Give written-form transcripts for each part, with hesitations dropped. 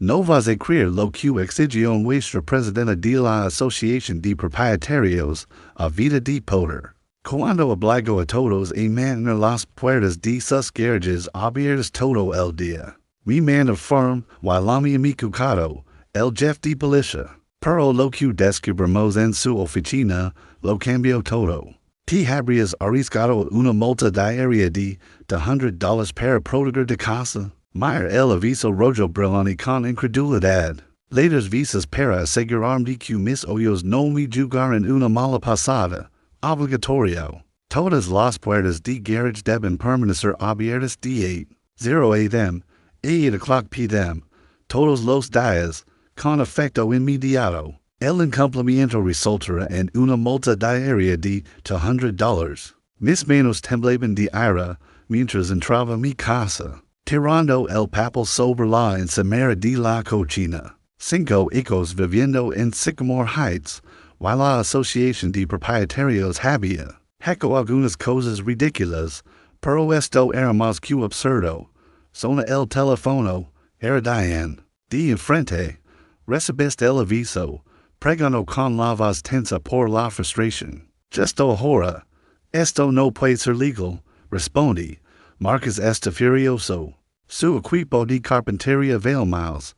No vas a creer lo que exige nuestra presidenta de la Asociación de Propietarios a Vida de Poder. Cuando obligo a todos a mantener las puertas de sus garajes abiertas todo el día. Mi man affirm, while mi amigo Cato, el jefe de policía. Pero lo que descubrimos en su oficina, lo cambió todo. Te habrías arriesgado una multa diaria de $100 para proteger de casa. Mira el aviso rojo brillante con incredulidad. Las visas para asegurarme de que mis ojos no me jugaran una mala pasada. Obligatorio. Todas las puertas de garage deben permanecer abiertas de 0 a.m. a 8 o'clock p.m. todos los días, con efecto inmediato. El incumplimiento resultará en una multa diaria de $100. Mis manos temblaban de ira mientras entraba mi casa, tirando el papel sobre la encimera de la cocina. 5 hijos viviendo en Sycamore Heights, while la Asociación de Propietarios había hecho algunas cosas ridículas, pero esto era más que absurdo. Sona el teléfono, era Diane. De enfrente, recibiste el aviso, pregando con la voz tensa por la frustración. Justo ahora, esto no puede ser legal, respondí. Marcus está furioso. Su equipo de carpintería vale más.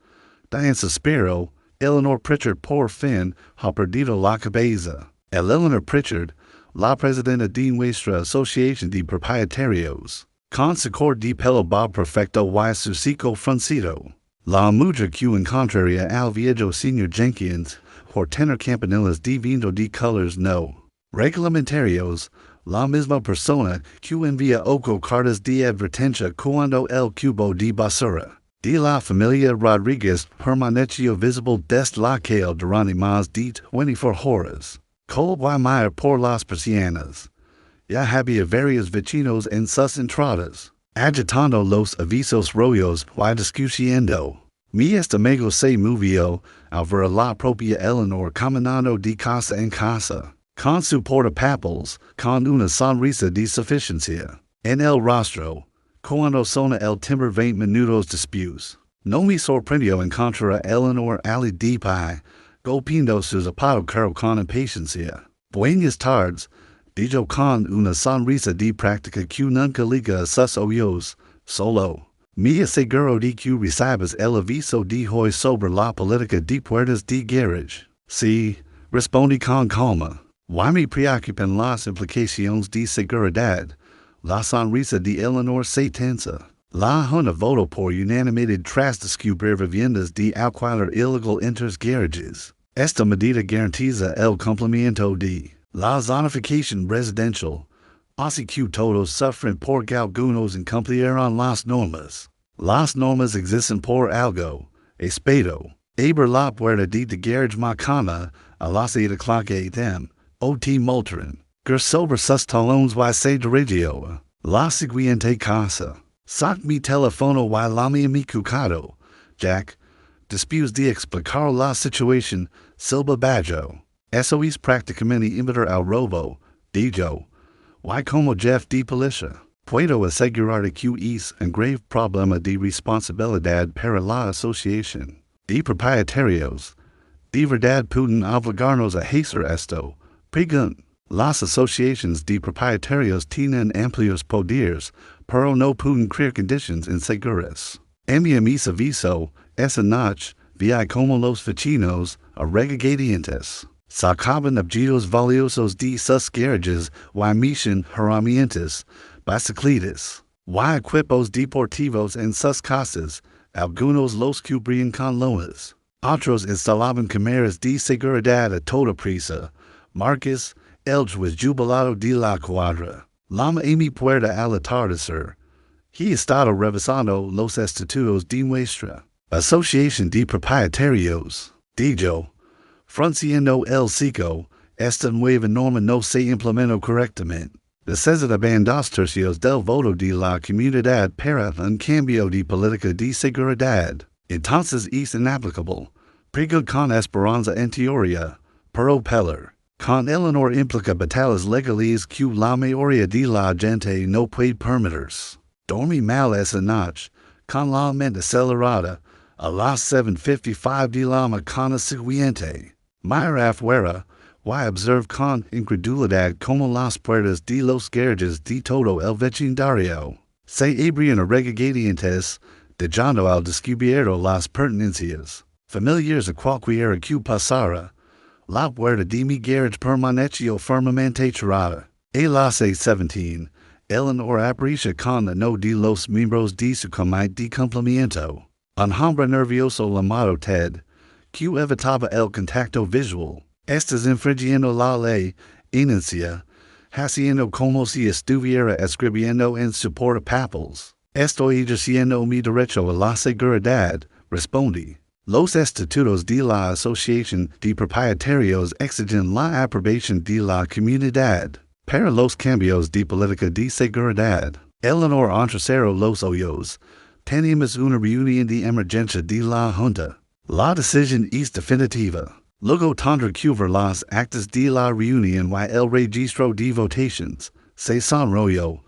Diane suspiró. Eleanor Pritchard por fin ha perdido la cabeza. El Eleanor Pritchard, la presidenta de nuestra Asociación de Propietarios, con su corte de pelo bob perfecto y su cico fruncido. La mujer que encontraría al viejo señor Jenkins por tener campanilas de vino de colores no reglamentarios, la misma persona que envía ocho cartas de advertencia cuando el cubo de basura de la familia Rodríguez permaneció visible desde la calle durante más de 24 horas. Cold y mire por las persianas. Ya había varios vecinos en sus entradas, agitando los avisos rojos y discutiendo. Mi amigo se movió al ver a la propia Eleanor caminando de casa en casa, con su portapapeles, con una sonrisa de suficiencia en el rostro. Cuando sona el timbre 20 minutos después, no me sorprendió encontrar a Eleanor ali de pie, golpeando su zapato caro con impaciencia. Buenas tardes, dijo con una sonrisa de práctica que nunca liga a sus ojos, solo. Me aseguro de que recibes el aviso de hoy sobre la política de puertas de garage. Sí, respondí con calma. Y me preocupan las implicaciones de seguridad. La sonrisa de Eleanor se tensa. La Junta votó por unanimidad tras descubrir viviendas de alquiler ilegal en los garages. Esta medida garantiza el cumplimiento de la zonificación residencial, así que todos sufren porque algunos incumplieron las normas. Las normas existen por algo. Espero. Abrir la puerta de garage mañana a las 8 o'clock a.m. o te multarán. Sobre sus talones y se dirigió la siguiente casa. Sac mi teléfono y la mi amigo Cato. Jack, después de explicar la situación, Silva bajo. Eso es prácticamente imitar al robo, dijo. Y como jefe de policía, puedo asegurar que es un grave problema de responsabilidad para la Asociación de Propietarios. De verdad pueden obligarnos a hacer esto. Pregunta. Las asociaciones de propietarios tienen amplios poderes, pero no pueden crear condiciones inseguras. Envía mis aviso, esa noche, vi como los vecinos, a regañadientes, sacaban objetos valiosos de sus garages y mission herramientas, bicicletas, y equipos deportivos en sus casas, algunos los cubrían con lonas, otros instalaban cámaras de seguridad a toda prisa. Marcus, el juez jubilado de la cuadra, llama a mi puerta al atardecer. He estado revisando los estatutos de nuestra Asociación de Propietarios, dijo, frunciendo el cico, esta nueva norma no se implementó correctamente. Necesitaban 2/3 del voto de la comunidad para un cambio de política de seguridad. Entonces es inapplicable. Pregunto con esperanza en teoría, pero pelar. Con Eleanor implica batallas legales que la mayoría de la gente no puede permitirse. Dormí mal esa noche, con la mente acelerada, a las 7:55 de la mañana siguiente. Mira afuera, y observe con incredulidad como las puertas de los garajes de todo el vecindario se abrían regañadientes, dejando al descubierto las pertenencias familiares a cualquiera que pasara. La puerta de mi garage permaneció firmemente cerrada. A las 8:17, Eleanor abrió con uno de los miembros de su comité de cumplimiento, un hombre nervioso llamado Ted, que evitaba el contacto visual. Estás infringiendo la ley, enuncia, haciendo como si estuviera escribiendo en su portapapeles. Estoy ejerciendo mi derecho a la seguridad, respondí. Los estatutos de la Asociación de Propietarios exigen la aprobación de la comunidad para los cambios de política de seguridad. Eleanor entrecerró los ojos. Tenemos una reunión de emergencia de la Junta. La decisión es definitiva. Luego tendré que ver las actas de la reunión y el registro de votaciones. Se sonrojo.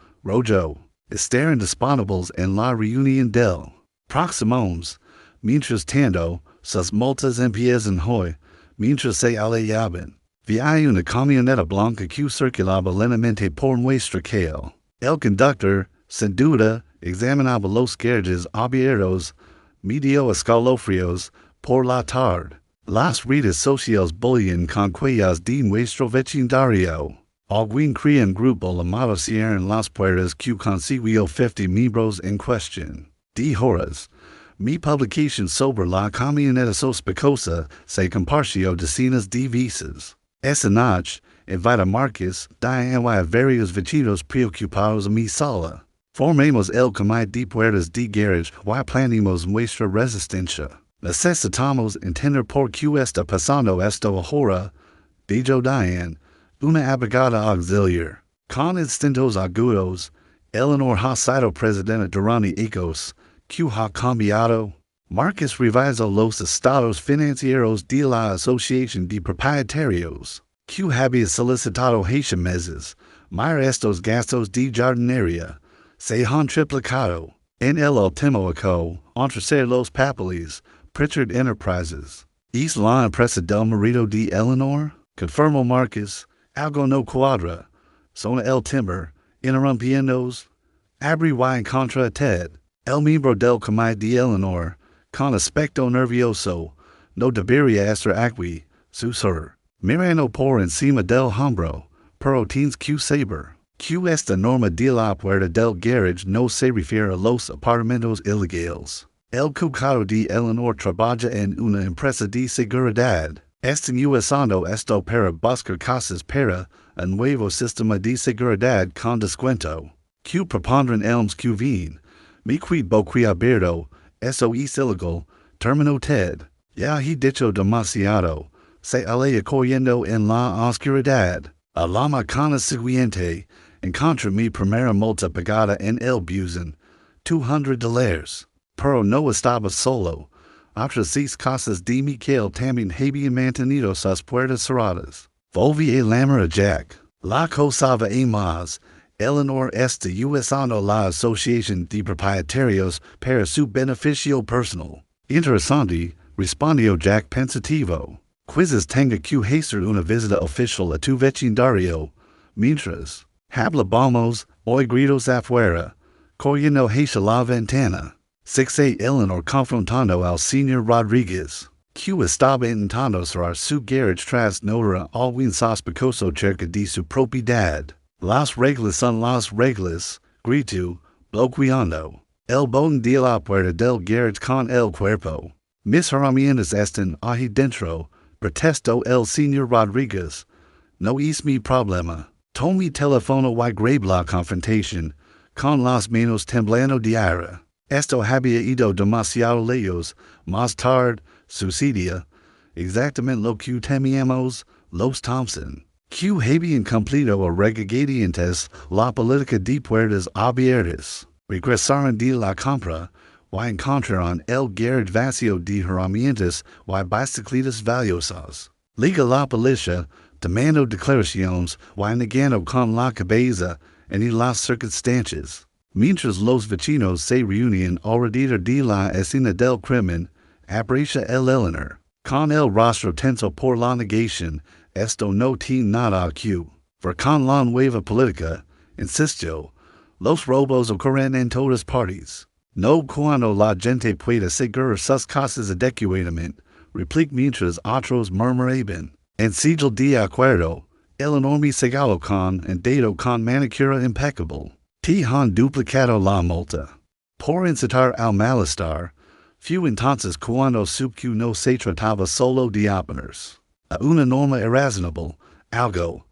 Estarán disponibles en la reunión del próximos. Mientras tanto, sus multas empiezan hoy, mientras se alejaban. Vi una camioneta blanca que circulaba lentamente por nuestra calle. El conductor, sin duda, examinaba los garajes abiertos, medio escalofríos, por la tarde. Las redes sociales bulían con cuellas de nuestro vecindario. Algún crean grupo llamado cierran las puertas que consiguió 50 miembros en cuestión de horas. Mi publicación sobre la camioneta sospechosa se compartió decenas de veces. Esa noche, invita Marcus, Diane y a varios vecinos preocupados a mi sala. Formemos el comité de puertas de garage y planemos nuestra resistencia. Necesitamos entender por qué está pasando esto ahora, dijo Diane, una abogada auxiliar. Con instintos agudos, Eleanor ha sido presidenta durante años. ¿Qué ha cambiado? Marcus revisó los estados financieros de la Asociación de Propietarios. ¿Qué había solicitado hace meses? Mira estos gastos de jardinería. Se han triplicado. En el último año, entre los papeles, Pritchard Enterprises. ¿Es la empresa del marido de Eleanor? Confirmó Marcus. Algo no cuadra. Sona el timbre, interrumpiéndonos. Abrí y contra Ted. El miembro del comité de Eleanor, con aspecto nervioso, no debería estar aquí, susurró, mirando por encima del hombro, pero tienes que saber que esta norma de la puerta del garage no se refiere a los apartamentos ilegales. El cucado de Eleanor trabaja en una empresa de seguridad. Están usando esto para buscar casas para un nuevo sistema de seguridad con descuento. Que propondrán elms que ven. Mi cuido que abierto, eso es ilegal, terminó Ted. Ya he dicho demasiado. Se alea corriendo en la oscuridad. A la mañana siguiente, encontré mi primera multa pagada en el buzón, $200. Pero no estaba solo. Otras 6 casas de Michael también habían mantenido sus puertas cerradas. Volví a llamar a Jack. La cosa va a más. Eleanor está usando la Asociación de Propietarios para su beneficio personal. Interesante, respondió Jack pensativo. Quizás tenga que hacer una visita oficial a tu vecindario. Mientras, hablábamos, oí gritos afuera, corriendo hacia la ventana. Sixe Eleanor confrontando al señor Rodríguez, que estaba intentando cerrar su garage tras notar algún sospechoso cerca de su propiedad. Las reglas son las reglas, gritó, bloqueando el botón de la puerta del garage con el cuerpo. Mis herramientas están ahí dentro, protestó el señor Rodríguez. No es mi problema. Tomé mi teléfono y grabé la confrontación, con las manos temblando de ira. Esto había ido demasiado lejos. Más tarde, sucedía exactamente lo que temíamos, los Thompson, que habían cumplido a regañadientes la política de puertas abiertas. Regresaron de la compra y encontraron el garage vacío de herramientas y bicicletas valiosas. Liga la policía, tomando declaraciones y negando con la cabeza en las circunstancias. Mientras los vecinos se reunían alrededor de la escena del crimen, Aprecia el Eleanor, con el rostro tenso por la negación, esto no tiene nada que ver con la nueva política, insistió, los robos ocurren en todas partes. No cuando la gente puede seguir sus cosas adecuadamente, replique mientras otros murmuraban. En sigil de acuerdo, el enorme segalo con un dedo con manicura impecable. Te han duplicado la multa. Por incitar al malestar, fue entonces cuando supo que no se trataba solo de oponerse a una norma irrazonable, algo.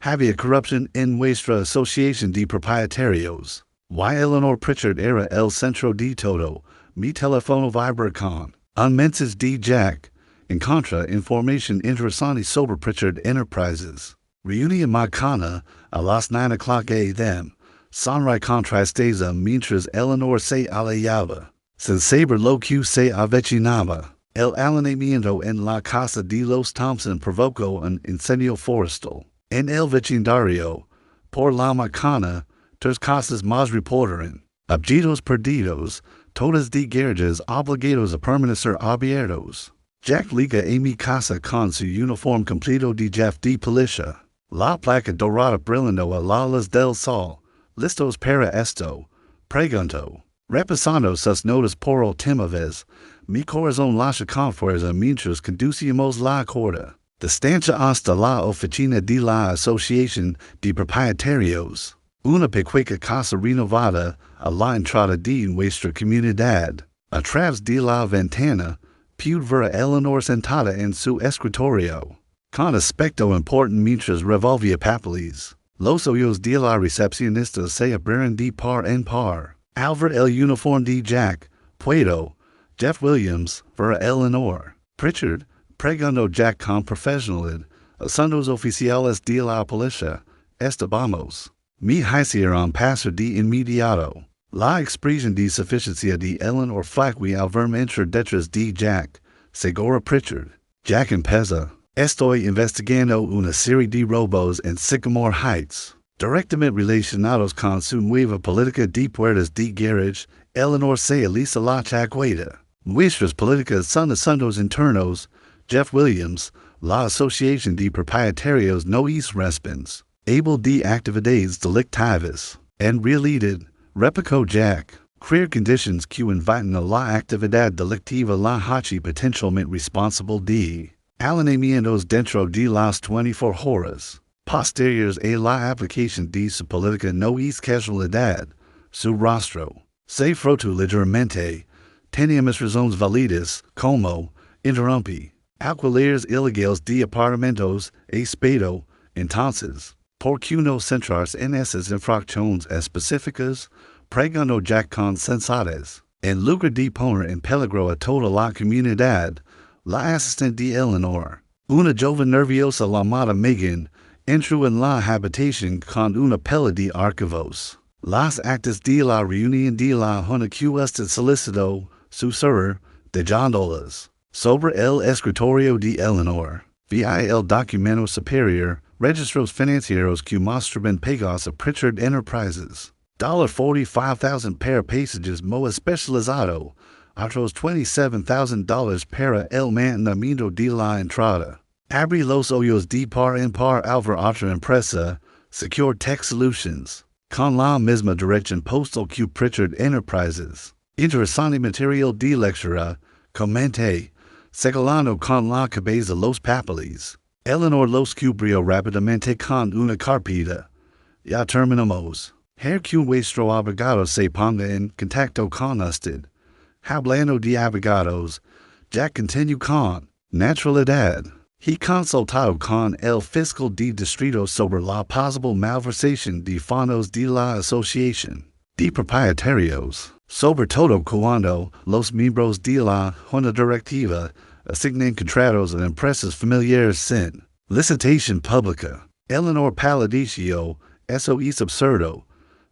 Había corrupción en nuestra asociación de propietarios. Y Eleanor Pritchard era el centro de todo. Mi teléfono vibra con un mensaje de Jack. En contra, información interesante sobre Pritchard Enterprises. Reunión macana a las 9 a.m. Sonrai contrasteza mientras Eleanor se alejaba. Sin saber lo que se avecinaba. El allanamiento en la casa de los Thompson provocó un incendio forestal. En el vecindario, por la macana, tres casas más reportaron. Objetos perdidos, todas de garajes obligados a permanecer abiertos. Jack liga a mi casa con su uniforme completo de jefe de policía. La placa dorada brillando a la luz del sol. Listos para esto. Pregunto. Repasando sus notas por última vez, mi corazón lascia con fuerza mientras conducíamos la corda. Distancia hasta la oficina de la Asociación de Propietarios. Una pequeña casa renovada a la entrada de nuestra comunidad. A través de la ventana, pude ver a Eleanor sentada en su escritorio. Con aspecto importante mientras revolvía papeles. Los ojos de la recepcionista se abrieron de par en par. Al ver el uniforme de Jack, puedo, Jeff Williams, ver a Eleanor. Pritchard, preguntó Jack con profesionalidad, son los oficiales de la policía, estábamos. Me hicieron pasar de inmediato. La expresión de suficiencia de Eleanor fue al verme entrar detrás de Jack, seguro Pritchard. Jack empezó. Estoy investigando una serie de robos en Sycamore Heights, directamente relacionados con su nueva política de puertas de garage. Eleanor se alisa la chaqueta. Nuestras políticas son asuntos internos. Jeff Williams, la Asociación de Propietarios no es respons able de actividades delictivas. En realidad, replicó Jack, crear conditions que invitan a la actividad delictiva la hachi potencialmente responsable de allanamientos dentro de las 24 horas posteriores a la aplicación de su política no es casualidad. Su rostro se frotó ligeramente. Teníamos razones válidas, como interrumpí. Alquileres ilegales de apartamentos, espedo, entonces, ¿por qué no centrarse en esas infracciones específicas? Preguntó Jack con sensatez. En lugar de poner en peligro a toda la comunidad, la asistente de Eleanor, una joven nerviosa llamada Megan, entró en la habitación con una pila de archivos. Las actas de la reunión de la Junta que usted solicitó, susurró, dejándolas sobre el escritorio de Eleanor. Vi el documento superior, registros financieros que mostraban pagos a Pritchard Enterprises. $45,000 para pasajes mo especializado, otros $27,000 para el mantenimiento de la entrada. Abrí los ojos de par en par al ver otra empresa, Secure Tech Solutions, con la misma dirección postal que Pritchard Enterprises. Interesante material de lectura, comenté, segalando con la cabeza los papeles. Eleanor los cubrió rápidamente con una carpeta. Ya terminamos. Her que vuestro abogado se ponga en contacto con usted. Hablando de abogados, Jack continuó con naturalidad. He consultado con el fiscal de distrito sobre la posible malversación de fondos de la Asociación de Propietarios, sobre todo cuando los miembros de la Junta Directiva asignen contratos a empresas familiares sin licitación pública. Eleanor palideció, eso es absurdo.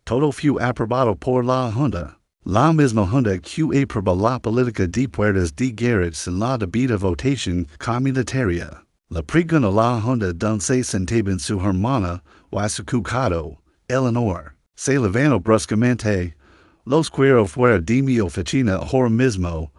Todo fue aprobado por la Junta. La misma Junta que aprobó la política de puertas de garage sin la debida votación comunitaria. La pregunta la Junta donde se sentaba su hermana o su cucado, Eleanor, se levantó bruscamente. Los quiero fuera de mi oficina ahora mismo.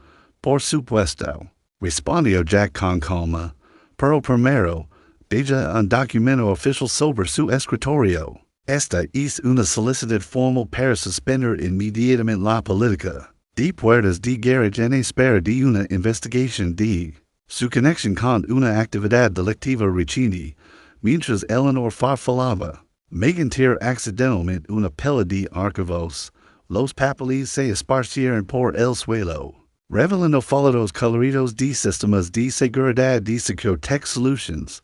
Por supuesto. Respondió Jack con calma. Pero primero, deja un documento oficial sobre su escritorio. Esta es una solicitud formal para suspender inmediatamente la política de puertas de garaje en espera de una investigación de su conexión con una actividad delictiva reciente. Mientras Eleanor farfallaba, Megan tiró accidentalmente una pila de archivos. Los papeles se esparcieron por el suelo, revelando folder coloridos de sistemas de seguridad de Secure Tech Solutions.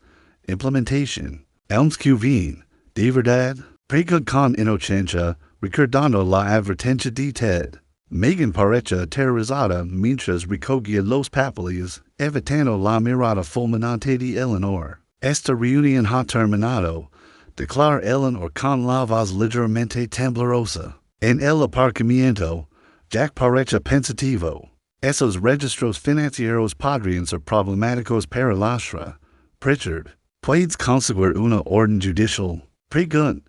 Implementación. Elms QVN. De verdad. Pregud con inocencia, recordando la advertencia de Ted. Megan parecía aterrorizada mientras recogía los papeles, evitando la mirada fulminante de Eleanor. Esta reunión ha terminado, declara Eleanor con la voz ligeramente temblorosa. En el aparcamiento, Jack parecía pensativo. Esos registros financieros podrían ser problemáticos para Lastra. Pritchard, ¿puedes conseguir una orden judicial? Pregun.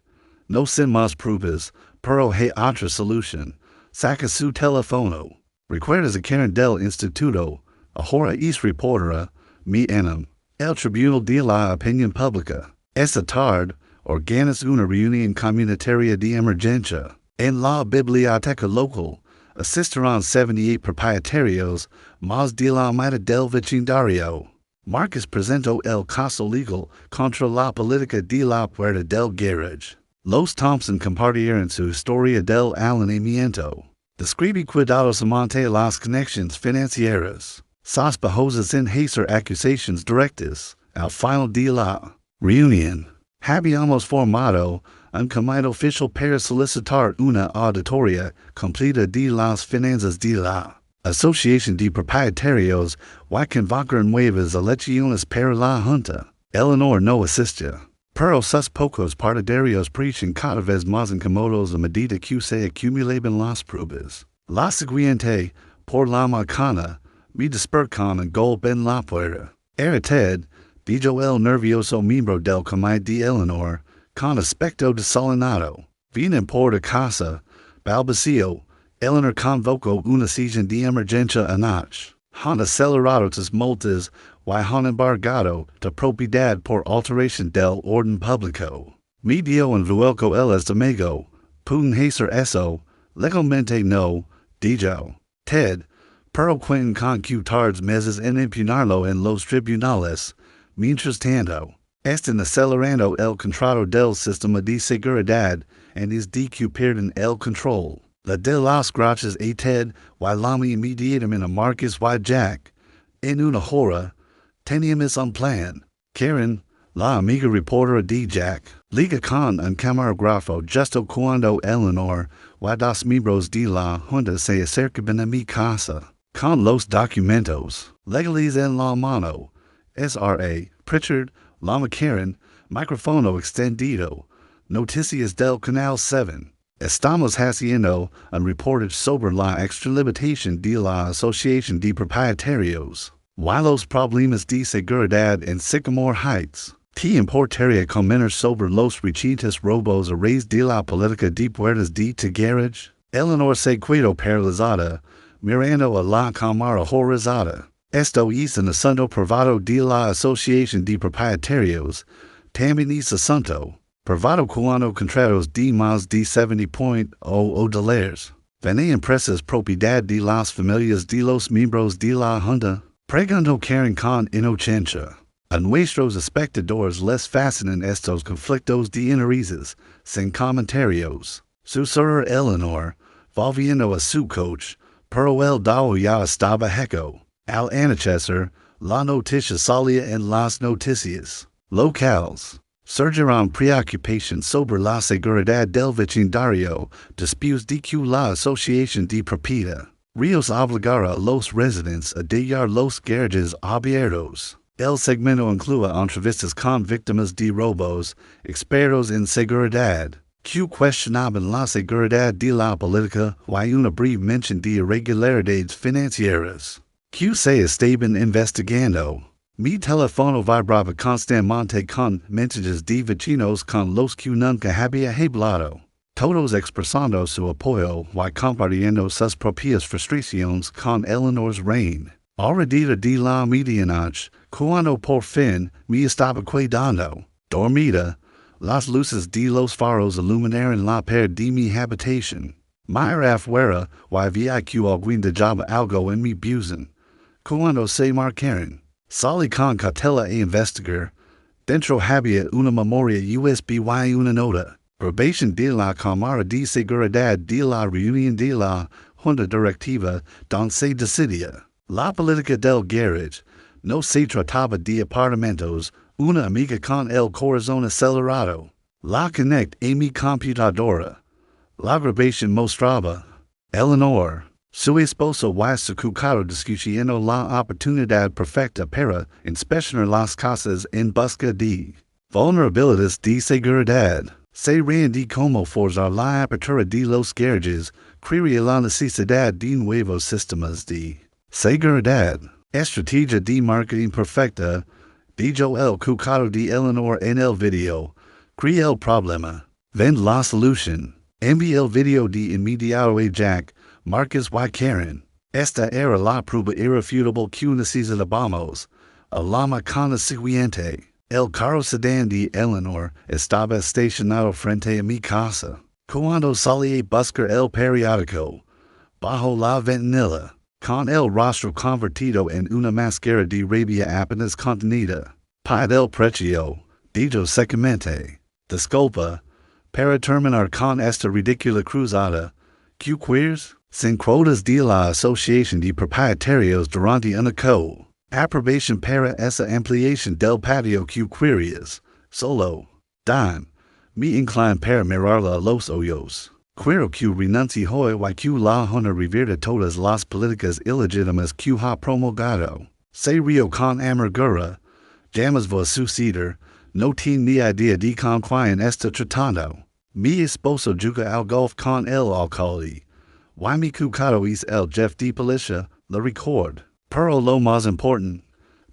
No sin más pruebas, pero hay otra solución. Saca su teléfono. Recuerdas a Karen del Instituto, ahora es reportera, mi enam. El Tribunal de la Opinión Pública. Esta tarde, organiza una reunión comunitaria de emergencia. En la biblioteca local, asistirán 78 propietarios, más de la mitad del vecindario. Marcus presentó el caso legal contra la política de la puerta del garage. Los Thompson compartieron su historia del alineamiento. Describe cuidadosamente las conexiones financieras, sospechosas sin hacer acusaciones directas. Al final de la reunión, habíamos formado un comité oficial para solicitar una auditoría completa de las finanzas de la Asociación de Propietarios y convocar nuevas elecciones para la Junta. Eleanor no asistía. Pero sus pocos partidarios preachan cada vez más incómodos a medida que se acumulaban las pruebas. La siguiente, por la mañana, me desperté con un golpe en la puerta. Era Ted, dijo el nervioso miembro del comité de Eleanor, con aspecto desolado. Vienen por la casa, balbució. Eleanor convocó una sesión de emergencia anoche. Han acelerado tus multas y han embargado tu propiedad por alteración del orden público. Me dio un vuelco el estómago. ¿Pueden hacer eso? Legalmente no, dijo Ted, pero cuentan con que tardes meses en impugnarlo en los tribunales. Mientras tanto, están acelerando el contrato del sistema de seguridad antes de que pierdan el control. La de las gracias a Ted y la inmediatamente a Marcus y Jack. En una hora, teníamos un plan. Karen, la amiga reportera de Jack, liga con un camarógrafo justo cuando Eleanor y dos miembros de la Junta se acercaban a mi casa, con los documentos legales en la mano. S.R.A. Pritchard, Lama Karen, micrófono extendido, noticias del Canal 7. Estamos haciendo un reportaje sobre la extralimitación de la Asociación de Propietarios y los problemas de seguridad en Sycamore Heights. ¿Te importaría comentar sobre los recientes robos a raíz de la política de puertas de garage? Eleanor se quedó paralizada, mirando a la cámara horrorizada. Esto es un asunto privado de la Asociación de Propietarios. También es asunto privado cuando contratos de más de $70,000. Van empresas propiedad de las familias de los miembros de la Junta. Preguntó Karen con inocencia. A nuestros espectadores les fascinan estos conflictos de intereses, sin comentarios. Susurra Eleanor, volviendo a su coach, pero el dado ya estaba hecho. Al anochecer, la noticia salía en las noticias locales. Surgirán preocupación sobre la seguridad del vecindario después de que la Asociación de Propiedad Ríos obligará a los residentes a dejar los garajes abiertos. El segmento incluye entrevistas con víctimas de robos, expertos en seguridad, que cuestionaban la seguridad de la política y una breve mención de irregularidades financieras, que se estaban investigando. Mi teléfono vibraba constantemente con mensajes de vecinos con los que nunca había hablado. Todos expresando su apoyo y compartiendo sus propias frustraciones con Eleanor's reign. Ahorita de la medianoche, cuando por fin me estaba quedando dormida, las luces de los faros iluminaron la pared de mi habitación. Mira afuera y vi que alguien dejaba algo en mi busen. Cuando se marcaron, salí con cautela a investigar. Dentro había una memoria USB y una nota. Probation de la Cámara de Seguridad de la Reunión de la Junta Directiva donde se decidía la política del garage. No se trataba de apartamentos, una amiga con el corazón acelerado. La conecté a mi computadora. La grabación mostraba Eleanor, su esposo y su cucaro discutiendo la oportunidad perfecta para inspeccionar las casas en busca de vulnerabilidades de seguridad. Se reían de cómo forzar la apertura de los garages crearía la necesidad de nuevos sistemas de seguridad. Estrategia de marketing perfecta, dijo el cucaro de Eleanor en el video. Crea el problema. Vend la solución. Envié el video de inmediato a Jack, Marcus y Karen. Esta era la prueba irrefutable que necesitábamos. El la mañana siguiente, el carro sedán de Eleanor estaba estacionado frente a mi casa. Cuando salí a buscar el periódico, bajo la ventanilla, con el rostro convertido en una máscara de rabia apenas contenida. Paid el precio, dijo secamente. Disculpa. Para terminar con esta ridícula cruzada, ¿qué quieres? Sin cuotas de la Asociación de Propietarios durante un año. Aprobación para esa ampliación del patio que querías. Solo. Dan. Me inclino para mirarla a los ojos. Quiero que renuncie hoy y que la Junta revierta todas las políticas ilegítimas que ha promulgado. Se rió con amargura. Llamas va a suceder. No tiene ni idea de con quién está tratando. Mi esposo juga al golf con el alcalde. Y mi cucaro es el jefe de policía, lo record. Pero lo más importante,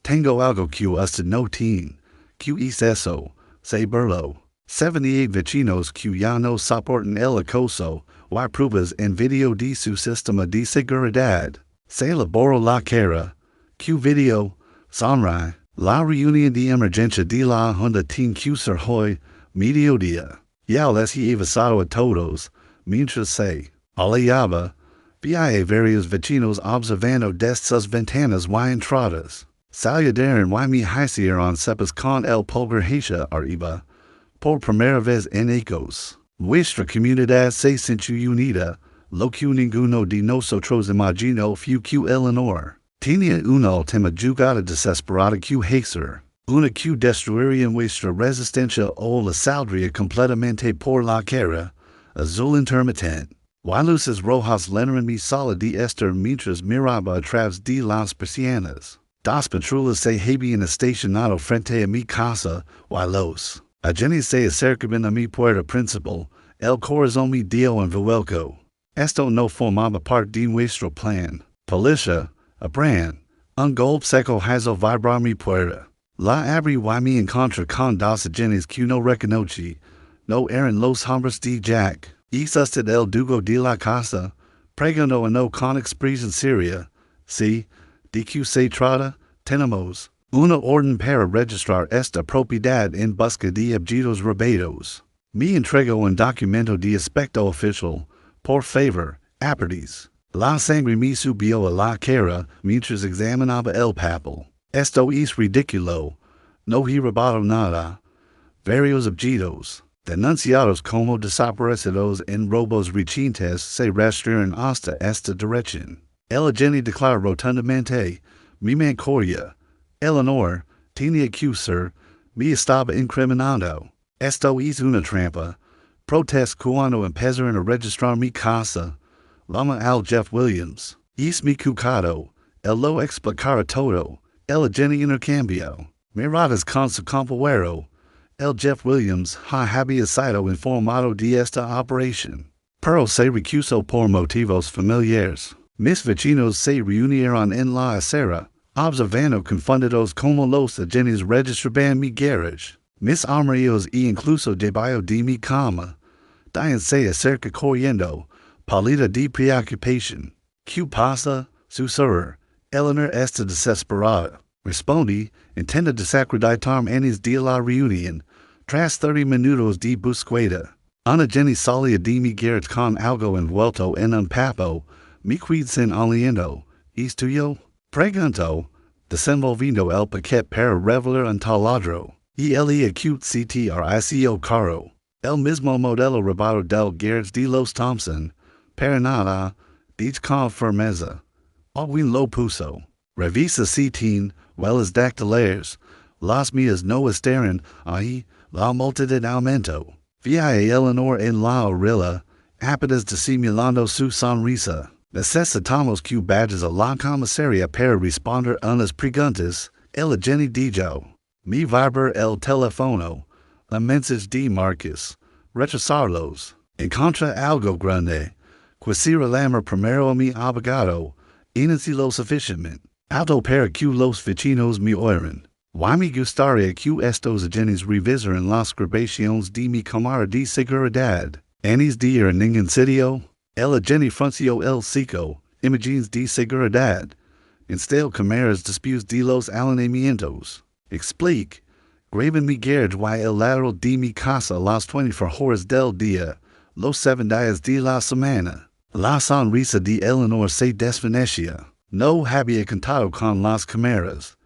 tengo algo que usted no tiene. ¿Qué es eso? Se burló. 78 vecinos que ya no soportan el acoso, y pruebas en video de su sistema de seguridad. Se elaboró la cara. ¿Qué video? Sonríe. La reunión de emergencia de la Junta tiene que ser hoy, mediodía. Ya les he avisado a todos, mientras se alejaba, vi a varios vecinos observando desde sus ventanas y entradas. Saludaron y me hicieron sepas con el pulgar hacia arriba, por primera vez en ecos. Nuestra comunidad se sintió unida, lo que ninguno de nosotros imaginó fue que Eleanor tenía una última jugada desesperada que hacer, una que destruiría nuestra resistencia o la saldría completamente por la cara, azul intermitente. Y luces rojas llenaron mi sala de estar mientras miraba a través de las persianas. Dos patrullas se habían estacionado frente a mi casa, y los agentes se acercaban a mi puerta principal, el corazón me dio un vuelco. Esto no formaba parte de nuestro plan. Policía. Abran, un golpe seco hizo vibrar mi puerta. La abrí y me encontré con dos agentes que no reconocí. No eran los hombres de Jack. ¿Es usted el dueño de la casa? Preguntó no con expresión seria. Sí, ¿de qué se trata? Tenemos una orden para registrar esta propiedad en busca de objetos robados. Me entregó un documento de aspecto oficial. Por favor, abiertas. La sangre me subió a la cara mientras examinaba el papel. Esto es ridículo. No he robado nada. Varios objetos, denunciados como desaparecidos en robos recientes, se rastrearon hasta esta dirección. El agente declaró rotundamente, mi memoria, Eleanor, tenía que ser, me estaba incriminando. Esto es una trampa. Protesto cuando empezaron a registrar mi casa. Llama al Jeff Williams. Es mi cucado. Él lo explicará todo. El agente intercambió miradas con su compañero. El Jeff Williams había sido informado de esta operación, pero se recusó por motivos familiares. Mis vecinos se reunieron en la acera, observando confundidos como los agentes registraban mi garage. Mis armarios e incluso debajo de mi cama. Dianse acerca corriendo, pálida de preocupación. ¿Qué pasa? Susurra. Eleanor está desesperada. Respondí, intenta desacreditarme antes de la reunión. Tras 30 minutos de búsqueda. Ana Jenny salía de mi garage con algo envuelto en un papo. Mi quid sin aliento. ¿Es tuyo? Preguntó, desenvolviendo el paquete para revelar un taladro. Y el acute CTRICO caro. El mismo modelo robado del garage de los Thompson. Para nada, dicho con firmeza. Alguien lo puso. Revisa CT, huellas dactilares. Las mías no estarán ahí, la multitud aumento. Vi a Eleanor en la orilla, apenas disimulando su sonrisa. Necesitamos que vayas a la comisaría para responder unas preguntas. Ella Jenny dijo. Mi vibra el teléfono. La mensaje de Marcus. Rechazarlos. Encontra algo grande. Quisiera llamar primero a mi abogado. Inunci lo suficientemente. Alto para que los vecinos me oiran. Y me gustaría que estos agentes revisaran las grabaciones de mi cámara de seguridad. Antes de ir a ningún sitio, el agente frunció el cejo. Imágenes de seguridad. Install cámaras después de los alineamientos. Explique. Graben mi garage y el lateral de mi casa las 24 horas del día, los 7 días de la semana. La sonrisa de Eleanor se desvaneció. No había contado con las cámaras.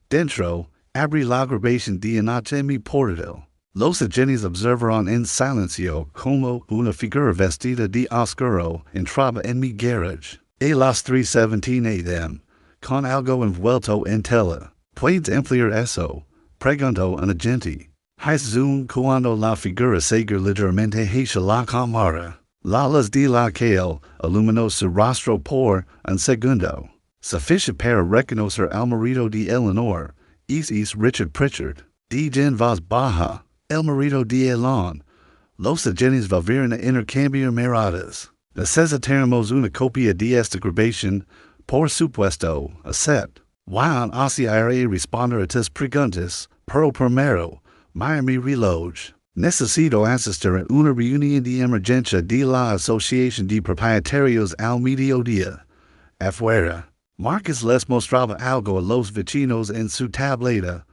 Dentro, abrí la grabación de anoche en mi portátil. Los agentes observaron en silencio como una figura vestida de oscuro entraba en mi garage. A las 3:17 a.m., con algo envuelto en tela. ¿Puedes emplear eso? Preguntó un agente. Según cuando la figura seguía ligeramente hacia la cámara. La luz de la calle iluminó su rostro por un segundo. Suficiente para reconocer al marido de Eleanor. Es Richard Pritchard. De en voz baja. El marido de Elon. Los agentes volvieron a intercambiar miradas. Necesitaremos una copia de esta grabación. Por supuesto, acepto. Juan Asiaire responder a tus preguntas, pero primero, mira mi reloj. Necesito asistir a una reunión de emergencia de la Asociación de Propietarios al mediodía. Afuera, Marcus les mostraba algo a los vecinos en su tableta.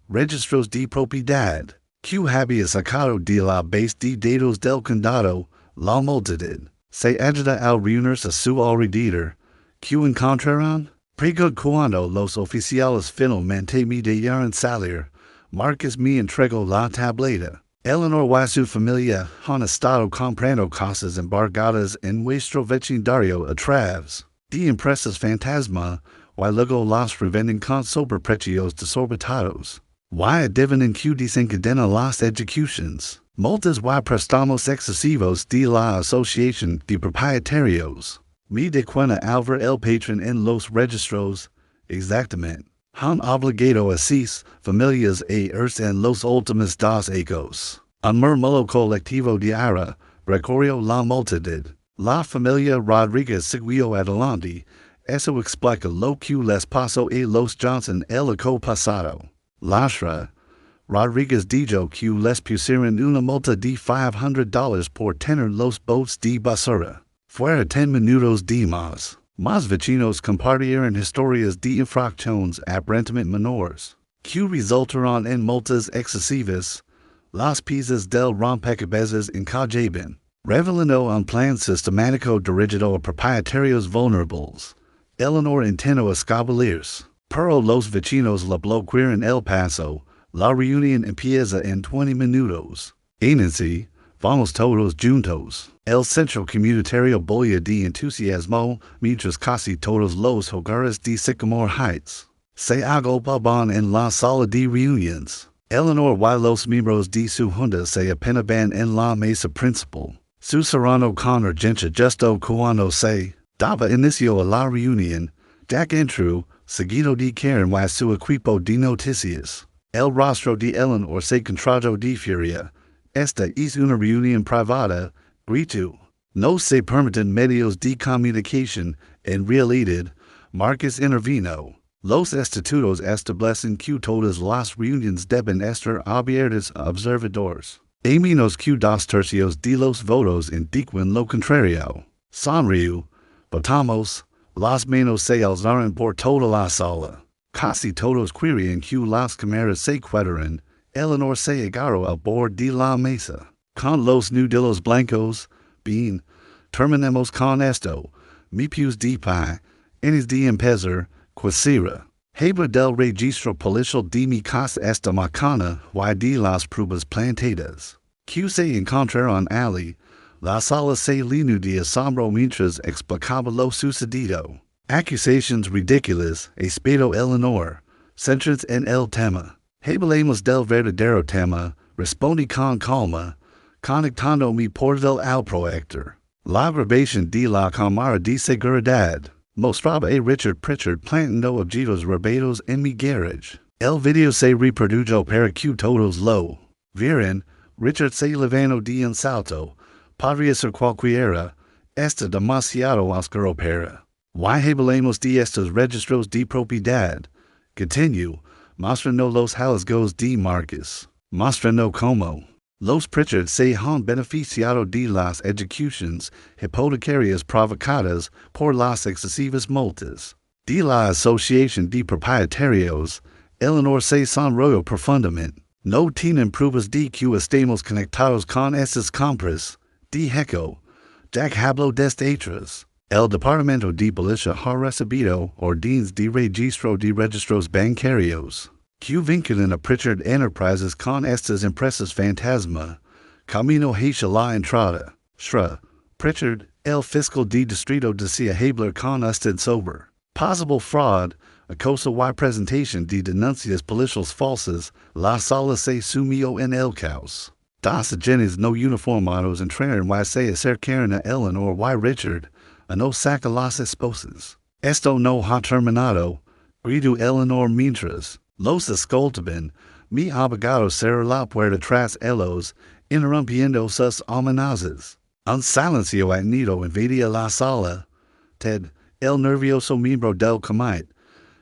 Registros de propiedad. Que había sacado de la base de datos del condado, la multitud. Se agita al reunirse a su alrededor. ¿Qué encontraron? Cuando los oficiales finalmente me dejaron salir, Marcus me entregó la tableta. Eleanor y su familia han estado comprando cosas embargadas en nuestro vecindario a través de empresas fantasma y luego las revenden con sobreprecios desorbitados. Y adivinan que desencadenan las ejecuciones. Multas y préstamos excesivos de la Asociación de Propietarios. Me de cuenta al ver el patrón en los registros. Exactamente. Han obligado a sus familias a irse en los últimos 2 años. Un murmullo colectivo de ira recorrió la multitud. La familia Rodríguez siguió adelante. Eso explica lo que les pasó a los Johnson el año pasado. Lasra. Rodríguez dijo que les pusieron una multa de $500 por tener los botes de basura. Fuera 10 minutos de más. Más vecinos compartieron historias de infracciones aparentemente menores, que resultaron en multas excesivas. Las piezas del rompecabezas encajaban, revelando un plan sistemático dirigido a propietarios vulnerables. Eleanor intentó escabullirse, pero los vecinos la bloquearon el paso. La reunión empieza en 20 minutos. Inunci. Vamos todos juntos. El centro comunitario bolla de entusiasmo, mientras casi todos los hogares de Sycamore Heights se agolpaban en la sala de reuniones. Eleanor y los miembros de su junta se apenaban en la mesa principal. Susurrando con urgencia justo cuando se daba inicio a la reunión. Jack entró, seguido de Karen y su equipo de noticias. El rostro de Eleanor se contrajo de furia. Esta es una reunión privada, gritó. No se permiten medios de comunicación. En realidad, Marcus intervino. Los estatutos establecen que todas las reuniones deben estar abiertas a observadores. A menos que dos tercios de los votos indiquen lo contrario. Sonrío, votamos, los menos se alzaron por toda la sala. Casi todos querían que las cámaras se quedaran. Eleanor se agarró al borde de la mesa. Con los nudillos blancos, bien, terminemos con esto. Mi pies de pie, antes de empezar, quisiera. Hebra del registro policial de mi casa esta mañana y de las pruebas plantadas. Que se encontraron allí. La sala se llenó de asombro mientras explicaba lo sucedido. Acusaciones ridículas, espero Eleanor. Centradas en el tema. Hablemos del verdadero tema, respondí con calma, conectándome por el proyector. La grabación de la cámara de seguridad mostraba a Richard Pritchard plantando objetos rabados en mi garage. El video se reprodujo para que todos lo vieran. Richard se levantó de un salto. Podría ser cualquiera. Está demasiado oscuro para. Y hablemos de estos registros de propiedad. Continue. Mostrando los hallazgos de Marcus. Mostrando cómo los Pritchard se han beneficiado de las ejecuciones hipotecarias provocadas por las excesivas multas. De la Asociación de Propietarios, Eleanor se sonrolló profundamente. No tienen pruebas de que estemos conectados con estas compras. Dijo. Jack habló desde atrás. El Departamento de Policía ha recibido órdenes de registro de registros bancarios que vinculan a Pritchard Enterprises con estas empresas fantasma. Camino hacia la entrada. Pritchard, el fiscal de distrito desea hablar con usted sobre possible fraud, acoso y presentación de denuncias policiales falsas. La sala se sumió en el caos. Dos agentes no uniformados entraron y se acercaron a Eleanor y Richard. A no saca las esposas. Esto no ha terminado, gritó Eleanor mientras los escoltaban. Mi abogado cerró la puerta tras ellos, interrumpiendo sus amenazas. Un silencio nido invadía la sala. Ted, el nervioso miembro del comité,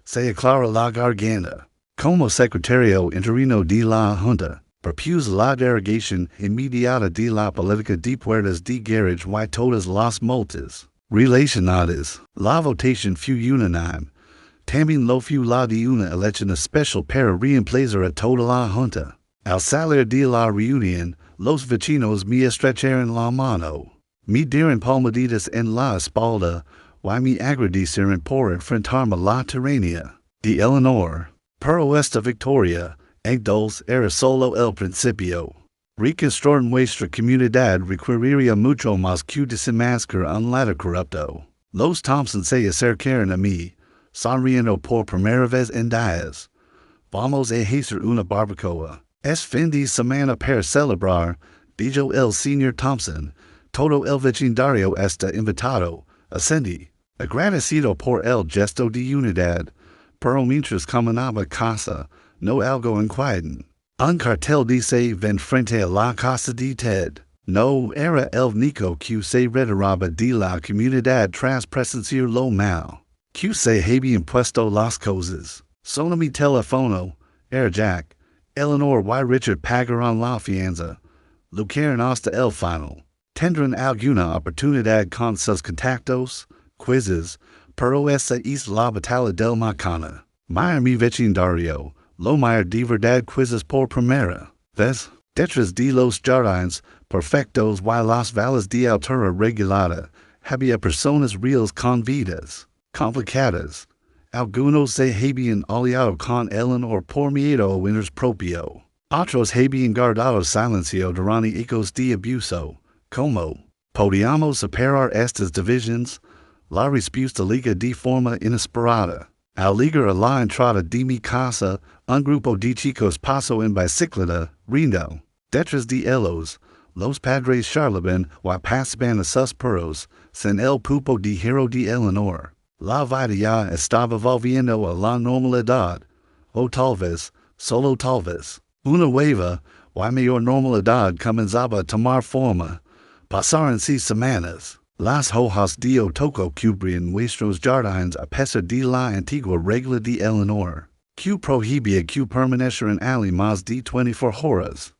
se aclaró la garganta. Como secretario interino de la Junta, propuso la derogación inmediata de la política de puertas de garage y todas las multas relacionadas. La votación fue unánime. También lo fue la de una elección especial para reemplazar a toda la Junta. Al salir de la reunión, los vecinos me estrecharon la mano. Me dieron palmaditas en la espalda y me agradecieron por enfrentarme la tiranía de Eleanor. Pero esta victoria, entonces, era solo el principio. Reconstruir nuestra comunidad requeriría mucho más que desenmascarar un lado corrupto. Los Thompson se acercaron a mí, sonriendo por primera vez en días. Vamos a hacer una barbacoa. Es fin de semana para celebrar, dijo el señor Thompson. Todo el vecindario está invitado. Ascendí, agradecido por el gesto de unidad, pero mientras caminaba a casa, no algo inquietante. Un cartel dice ven frente a la casa de Ted. No era el Nico que se retiraba de la comunidad tras presenciar lo mal. Que se habían puesto las cosas. Sonó mi teléfono. Era Jack. Eleanor y Richard pagaron la fianza. Lucharon hasta el final. Tendrán alguna oportunidad con sus contactos, quizzes, pero esa es la batalla del mañana. Mi vecindario. Lo mayor de verdad quizzes por primera vez. Detrás de los jardines perfectos y las valles de altura regulada, había personas reales con vidas complicadas. Algunos se habían aliado con Eleanor por miedo a winners propio. Otros habían guardado silencio durante ecos de abuso. ¿Cómo podíamos superar estas divisiones? La respuesta liga de forma inesperada. Al llegar a la entrada de mi casa, un grupo de chicos pasó en bicicleta, riendo. Detrás de ellos, los padres charlaban y pasaban a sus perros, sin el pupo de hero de Eleanor. La vida ya estaba volviendo a la normalidad. O tal vez, solo tal vez, una nueva y mayor normalidad comenzaba a tomar forma. Pasaron 6 semanas. Las hojas de otoco cubrían nuestros jardines a pesar de la antigua regla de Eleanor, que prohibía que permanecieran allí más de 24 horas.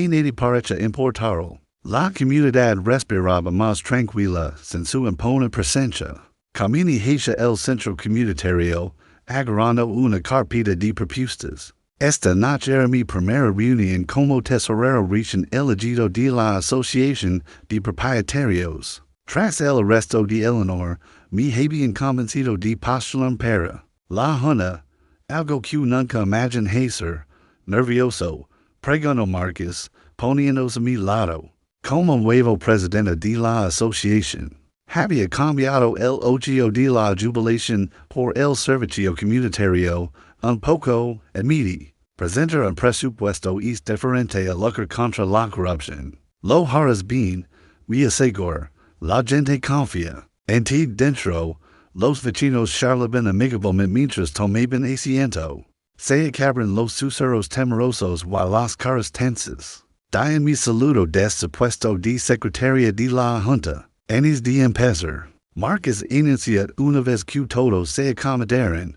nati para importaro. La comunidad respiraba más tranquila sin su imponente presencia. Camini hacia el centro comunitario, agarrando una carpeta de propuestas. Esta noche era mi primera reunión como tesorero recién elegido de la Asociación de Propietarios. Tras el arresto de Eleanor, me habían convencido de postular para la Junta, algo que nunca imaginé hacer, nervioso, preguntó Marcus, poniéndose a mi lado. Como nuevo presidente de la Asociación, había cambiado el ojo de la jubilación por el servicio comunitario un poco, admití. Presentar un presupuesto es diferente a luchar contra la corrupción. Lo harás bien, me aseguro. La gente confía en ti dentro. Los vecinos charlaban amigablemente mientras tomaban asiento. Se acabaron los susurros temerosos y las caras tensas. Dayan mi saludo desde el puesto de secretaria de la Junta. Antes de empezar, Marcus inicia una vez que todos se acomodaron.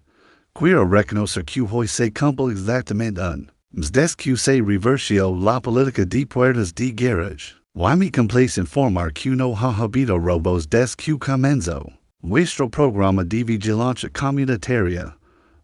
Quiero reconocer que hoy se cumple exactamente desde que se revirtió la política de puertas de garage. Y me complace informar que no ha habido robos desde que comenzó. Nuestro programa de vigilancia comunitaria.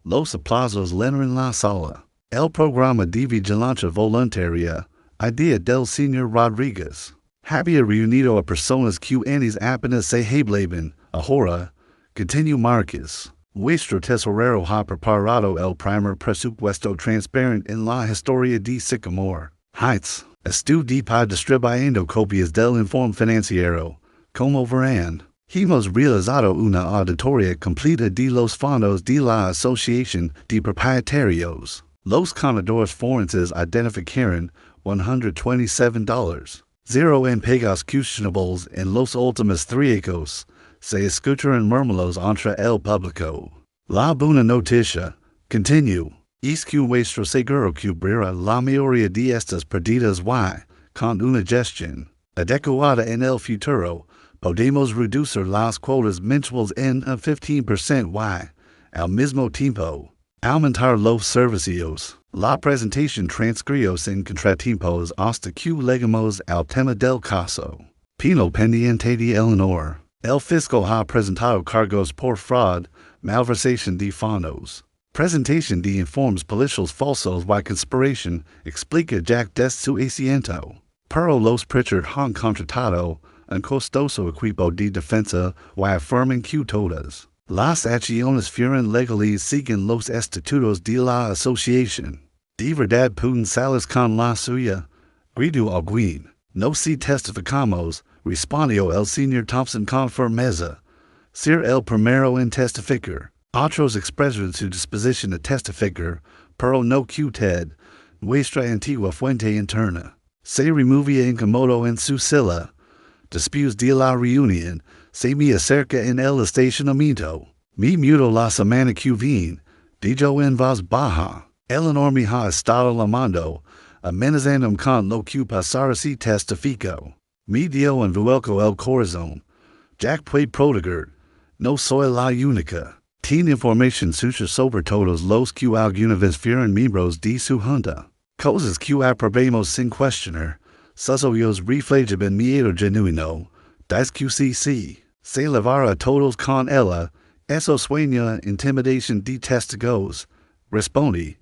Los aplausos llenan la sala. El programa de vigilancia voluntaria, idea del señor Rodríguez, había reunido a personas que antes apenas se hablaban. Ahora, continúa Marcus. Nuestro tesorero ha preparado el primer presupuesto transparente en la historia de Sycamore Heights. Estoy distribuyendo copias del informe financiero. Como verán, hemos realizado una auditoría completa de los fondos de la Asociación de Propietarios. Los contadores forenses identificaron $127. Zero en pagos questionables en los últimos 3 años. Se escucharon murmullos entre el público. La buena noticia, continúo, es que nuestro seguro cubrirá la mayoría de estas pérdidas y, con una gestión adecuada en el futuro, podemos reducir las cuotas mensuales en un 15% y, al mismo tiempo, aumentar los servicios. La presentación transcurrió sin contratiempos hasta que llegamos al tema del caso. Pino pendiente de Eleanor. El fiscal ha presentado cargos por fraud, malversación de fondos, presentación de informes policiales falsos y conspiración, explica Jack desde su asiento. Pero los Pritchard han contratado un costoso equipo de defensa y afirman que todas las acciones fueron legales siguen los estatutos de la Asociación. De verdad pueden salir con la suya. Gritó alguien. No si testificamos, respondió el señor Thompson con firmeza. Ser el primero en testificar. Otros expresaron su disposición a testificar, pero no que usted, nuestra antigua fuente interna, se removía incomodo en su silla. Después de la reunión, se me acerca en el estacionamiento. Me mudó la semana que viene, dijo en voz baja. Eleanor me ha estado llamando, amenazando con lo que pasara si testifico. Me dio un vuelco el corazón. Jack puede proteger. No soy la única. Tiene información suya sobre todos los que alguna vez fueron miembros de su junta. Cosas que aprobamos sin cuestionar. Sus ojos reflejaban miedo genuino. Das que sí. Se llevará a todos con ella. Eso sueña intimidación de testigos. Respondí.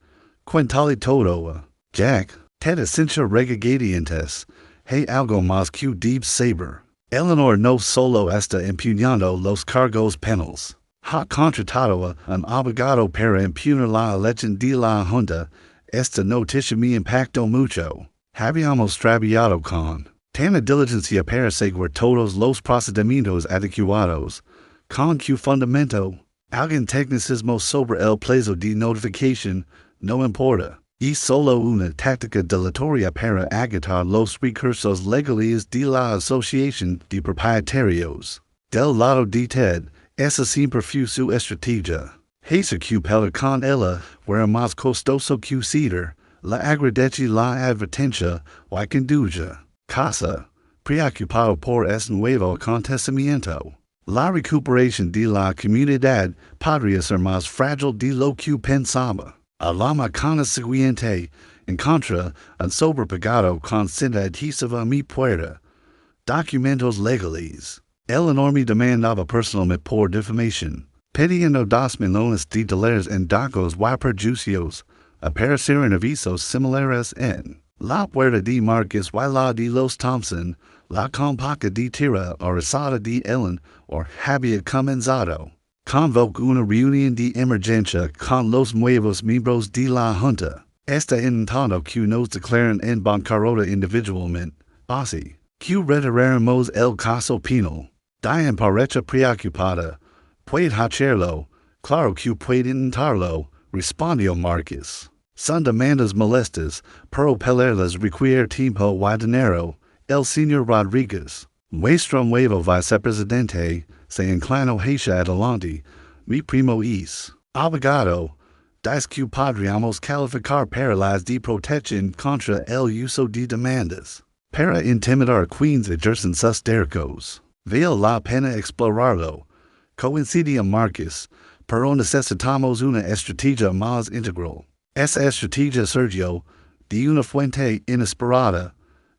Cuéntale todo. Jack, te esencia regagadientes. Hay algo más que debe saber. Eleanor no solo está impugnando los cargos penales. Ha contratado a un abogado para impugnar la elección de la Junta. Esta noticia me impactó mucho. Habíamos trabajado con tanta diligencia para seguir todos los procedimientos adecuados. Con que fundamento, algún tecnicismo sobre el plazo de notificación, no importa. Es solo una táctica dilatoria para agotar los recursos legales de la Asociación de Propietarios. Del lado de Ted, esa siempre fue su estrategia. Hacer que pelear con ella fuera más costoso que ceder. La agradece la advertencia y conduya. Casa, preocupado por ese nuevo acontecimiento. La recuperación de la comunidad podría ser más frágil de lo que pensaba. A la macana siguiente, en contra, un sobre pegado con cinta adhesiva a mi puerta. Documentos legales. El enorme demandaba personalmente por difamación, pidiendo $2 millones en daños y perjuicios. Aparecieron avisos similares en la puerta de Marcus y la de los Thompson, la compaca de tierra orizada de Ellen o había comenzado. Convoca una reunión de emergencia con los nuevos miembros de la Junta. Está intentando que nos declaren en bancarrota individualmente, así que retiraremos el caso penal. Diane parecha preocupada. Puede hacerlo. Claro que puede intentarlo, respondió Marcus. Son demandas molestas, pero pelearlas requiere tiempo y dinero. El señor Rodríguez, nuestro nuevo vicepresidente, se inclinó hacia adelante. Mi primo es abogado. Dice que podríamos calificar para las de protección contra el uso de demandas. Para intimidar quienes ejercen sus derechos. Vale la pena explorarlo. Coincidió Marcus, pero necesitamos una estrategia más integral. Esa estrategia surgió de una fuente inesperada.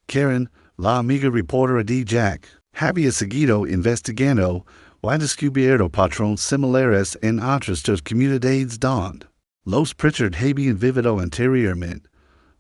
Karen, la amiga reportera de Jack, había seguido investigando y descubierto patrones similares en otras dos comunidades donde los Pritchard habían vivido anteriormente.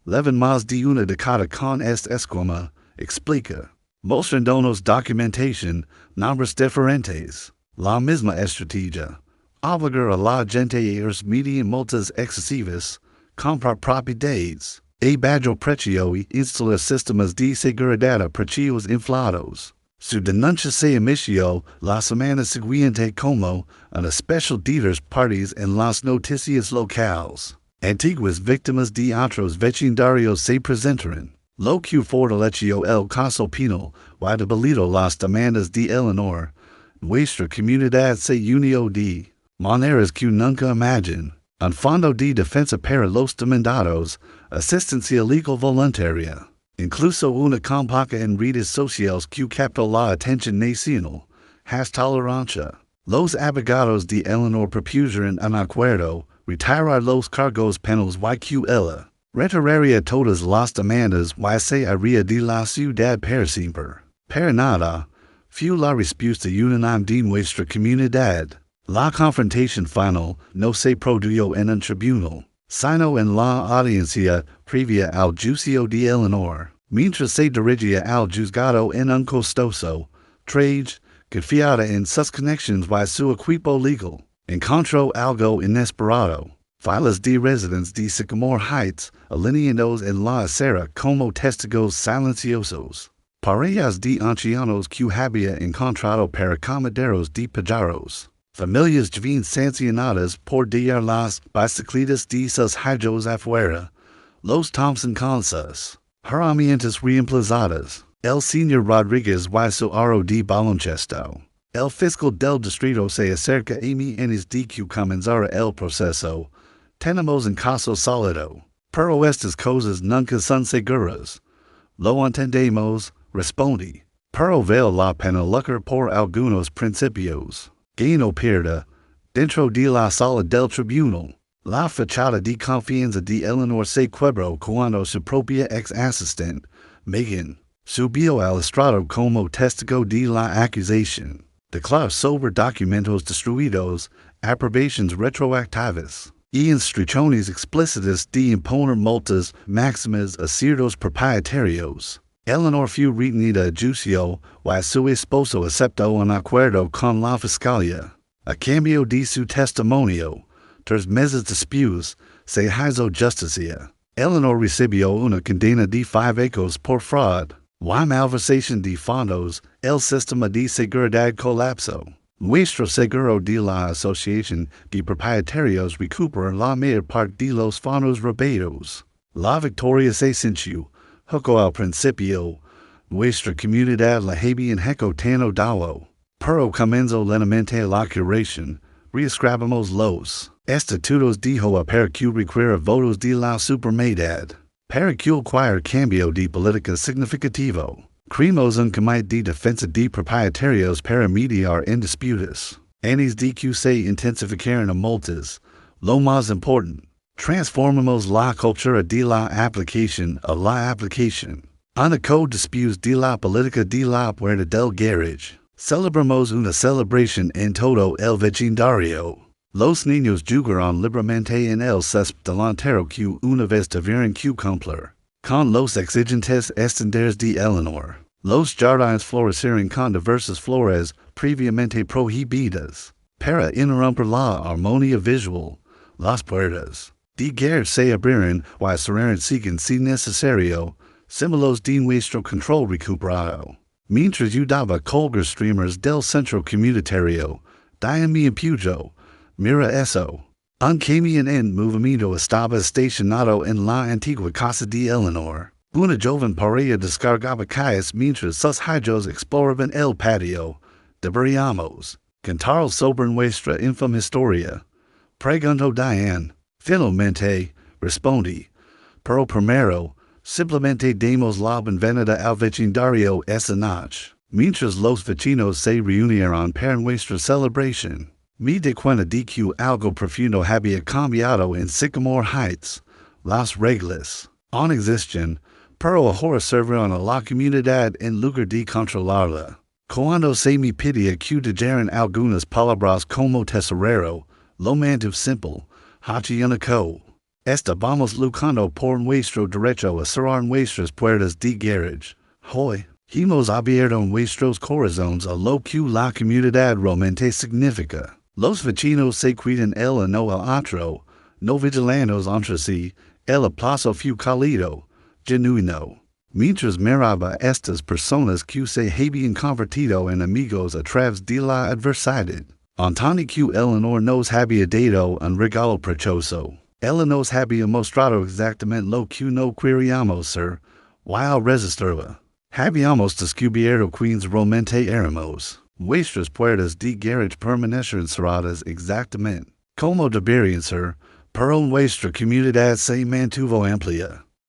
Llevan más de una década con este esquema, explica, mostrándonos documentación, nombres diferentes, la misma estrategia, obligar a la gente a emitir multas excesivas, comprar propiedades, bajo precio y instalar sistemas de seguridad a precios inflados. Su denuncia se emitió la semana siguiente como una especial de las partes en las noticias locales. Antiguas víctimas de otros vecindarios se presentaron, lo que fortaleció el caso penal y debilitó las demandas de Eleanor. Nuestra comunidad se unió de maneras que nunca imaginó. Un fondo de defensa para los demandados, asistencia legal voluntaria, incluso una campaña en redes sociales que captó la atención nacional. Tolerancia. Los abogados de Eleanor propusieron un acuerdo, retirar los cargos penales y que ella retiraría todas las demandas y se iría de la ciudad para siempre. Para nada, fue la respuesta unánime de nuestra comunidad. La confrontación final no se produjo en un tribunal, sino en la audiencia previa al juicio de Eleanor, mientras se dirigía al juzgado en un costoso traje, confiada en sus conexiones y su equipo legal. Encontró algo inesperado. Filas de residentes de Sycamore Heights alineados en la acera como testigos silenciosos. Parejas de ancianos que había encontrado para comoderos de pajaros. Familias bien sancionadas por dejar las bicicletas de sus hijos afuera. Los Thompson con sus herramientas reemplazadas. El señor Rodríguez y su aro de baloncesto. El fiscal del distrito se acerca a mí antes de que comenzara el proceso. Tenemos un caso sólido, pero estas cosas nunca son seguras. Lo entendemos, respondí, pero vale la pena luchar por algunos principios. Gano pierda, dentro de la sala del tribunal. La fachada de confianza de Eleanor se quebró cuando su propia ex-asistente, Megan, subió al estrado como testigo de la acusación. Declaró sobre documentos destruidos, aprobaciones retroactivas, y instrucciones explícitas de imponer multas máximas a ciertos propietarios. Eleanor fue retenida a juicio y su esposo aceptó un acuerdo con la fiscalía. A cambio de su testimonio, 3 meses después, se hizo justicia. Eleanor recibió una condena de 5 años por fraude y malversación de fondos. El sistema de seguridad colapsó. Nuestro seguro de la Asociación de Propietarios recupera la mayor parte de los fondos robados. La victoria se sintió. Justo al principio, nuestra comunidad la había ejecutado dado. Pero comenzó lentamente la curación. Reescribimos los estatutos dijo para que requiera votos de la Supremidad. Para que cualquier cambio de política significativo. Creamos un comité de defensa de propietarios para mediar en disputas. Antes de que se intensificaran multas. Lo más importante, Transformamos la cultura de la aplicación a la aplicación. Ana code disputes de la política de la puerta del garage. Celebramos una celebración en todo el vecindario. Los niños jugaron libremente en el césped delantero que una vez tuvieron que cumplir con los exigentes estándares de Eleanor. Los jardines florecieron con diversas flores previamente prohibidas. Para interrumpir la armonía visual, las puertas de garage se abrieron y cerraron si necesario, símbolos de nuestro control recuperado. Mientras ayudaba colgar streamers del centro comunitario, Diane mi empujó. Mira eso. Un camión en movimiento estaba estacionado en la antigua casa de Eleanor. Una joven pareja descargaba calles mientras sus hijos exploraban el patio. Deberíamos contar sobre nuestra infame historia. Preguntó Diane. Finalmente, respondí. Pero primero, simplemente demos la bienvenida al vecindario esa noche. Mientras los vecinos se reunieron para nuestra celebración, me di cuenta de que algo profundo había cambiado en Sycamore Heights. Las reglas aún existen, pero ahora sirven a la comunidad en lugar de controlarla. Cuando se me pedía que dijeran algunas palabras como tesorero, lo mantuve simple, higiénico. Estábamos luchando por nuestro derecho a cerrar nuestras puertas de garage. Hoy, hemos abierto nuestros corazones a lo que la comunidad realmente significa. Los vecinos se cuidan el uno al otro, no vigilando entre sí, el aplauso fue cálido, genuino. Mientras miraba a estas personas que se habían convertido en amigos a través de la adversidad, Antoni que Eleanor nos había dado un regalo precioso. Ella nos había mostrado exactamente lo que no queríamos ser, while resistirla. Habíamos descubierto quienes realmente éramos. Nuestras puertas de garage permanecieron cerradas exactamente como deberían ser, pero nuestra comunidad se mantuvo amplia.